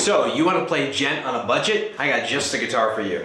So, you want to play gent on a budget? I got just the guitar for you.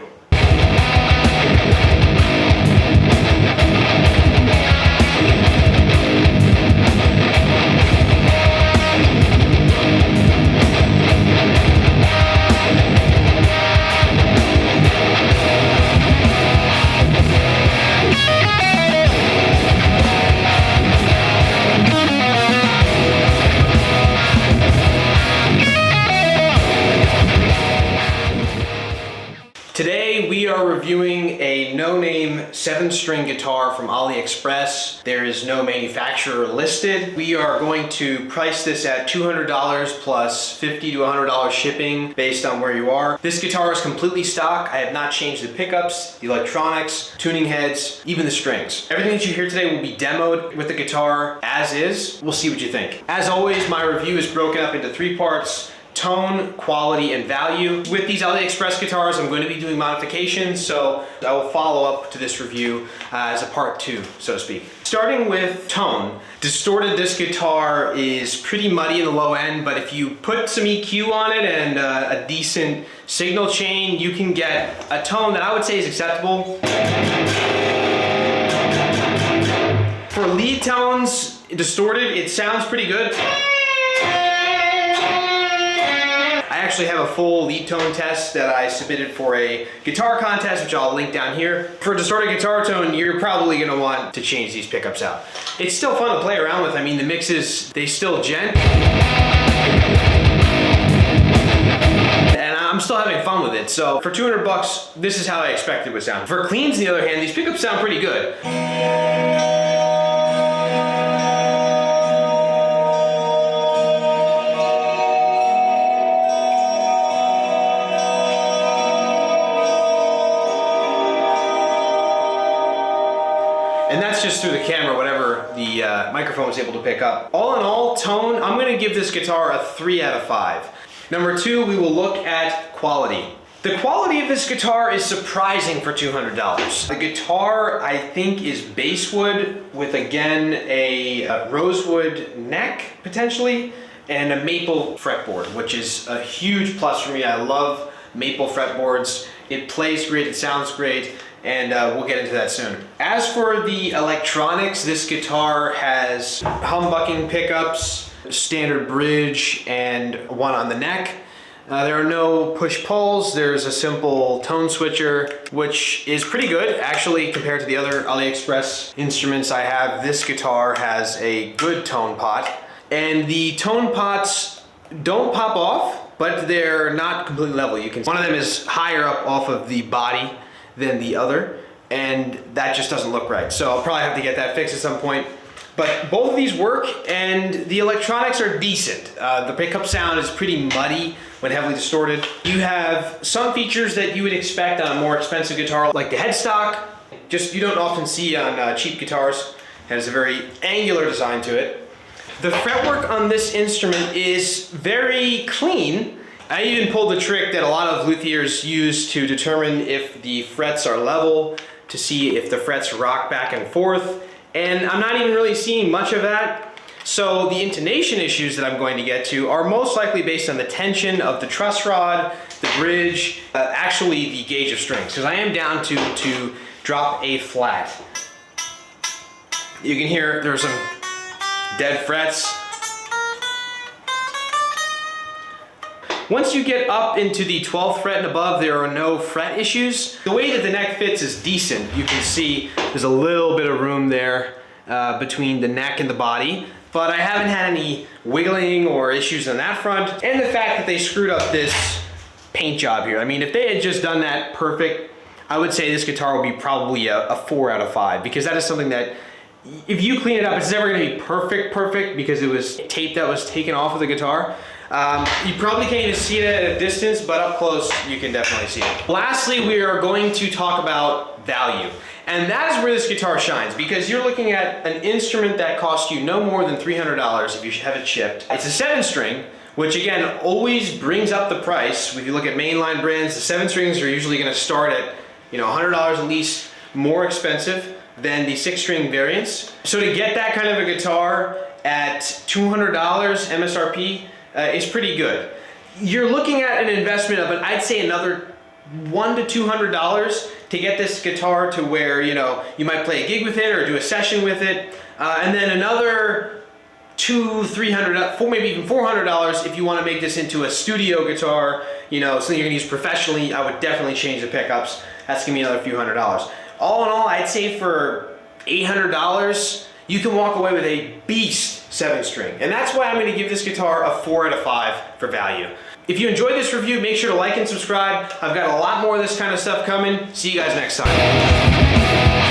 Today we are reviewing a no-name 7-string guitar from AliExpress. There is no manufacturer listed. We are going to price this at $200 plus $50 to $100 shipping based on where you are. This guitar is completely stock. I have not changed the pickups, the electronics, tuning heads, even the strings. Everything that you hear today will be demoed with the guitar as is. We'll see what you think. As always, my review is broken up into 3 parts. Tone, quality, and value. With these AliExpress guitars, I'm going to be doing modifications, so I will follow up to this review as a part 2, so to speak. Starting with tone, distorted this guitar is pretty muddy in the low end, but if you put some EQ on it and a decent signal chain, you can get a tone that I would say is acceptable. For lead tones, distorted, it sounds pretty good. I actually have a full lead tone test that I submitted for a guitar contest, which I'll link down here. For a distorted guitar tone, you're probably gonna want to change these pickups out. It's still fun to play around with. I mean, the mixes, they still gent. And I'm still having fun with it. So for 200 bucks, this is how I expect it would sound. For cleans, on the other hand, these pickups sound pretty good. And that's just through the camera, whatever the microphone was able to pick up. All in all, tone, I'm gonna give this guitar a 3 out of 5. Number 2, we will look at quality. The quality of this guitar is surprising for $200. The guitar, I think, is basswood with, again, a rosewood neck, potentially, and a maple fretboard, which is a huge plus for me. I love maple fretboards. It plays great, it sounds great. And we'll get into that soon. As for the electronics, this guitar has humbucking pickups, standard bridge, and one on the neck. There are no push-pulls. There's a simple tone switcher, which is pretty good, actually, compared to the other AliExpress instruments I have. This guitar has a good tone pot. And the tone pots don't pop off, but they're not completely level. One of them is higher up off of the body than the other, and that just doesn't look right. So I'll probably have to get that fixed at some point. But both of these work, and the electronics are decent. The pickup sound is pretty muddy when heavily distorted. You have some features that you would expect on a more expensive guitar, like the headstock. Just you don't often see on cheap guitars. It has a very angular design to it. The fretwork on this instrument is very clean. I even pulled the trick that a lot of luthiers use to determine if the frets are level, to see if the frets rock back and forth, and I'm not even really seeing much of that. So the intonation issues that I'm going to get to are most likely based on the tension of the truss rod, the bridge, actually the gauge of strings, because I am down to drop A flat. You can hear there's some dead frets. Once you get up into the 12th fret and above, there are no fret issues. The way that the neck fits is decent. You can see there's a little bit of room there between the neck and the body, but I haven't had any wiggling or issues on that front. And the fact that they screwed up this paint job here. I mean, if they had just done that perfect, I would say this guitar would be probably a 4 out of 5, because that is something that if you clean it up, it's never gonna be perfect because it was tape that was taken off of the guitar. You probably can't even see it at a distance, but up close, you can definitely see it. Lastly, we are going to talk about value. And that is where this guitar shines, because you're looking at an instrument that costs you no more than $300 if you have it shipped. It's a 7-string, which again, always brings up the price. If you look at mainline brands, the 7 strings are usually gonna start at $100 at least more expensive than the 6-string variants. So to get that kind of a guitar at $200 MSRP is pretty good. you're looking at an investment of, I'd say another $100 to $200 to get this guitar to where, you know, you might play a gig with it or do a session with it. And then another $200, $300, maybe even $400 if you want to make this into a studio guitar, you know, something you're gonna use professionally. I would definitely change the pickups. That's gonna be another few $100s. All in all, I'd say for $800, you can walk away with a beast 7-string. And that's why I'm gonna give this guitar a 4 out of 5 for value. If you enjoyed this review, make sure to like and subscribe. I've got a lot more of this kind of stuff coming. See you guys next time.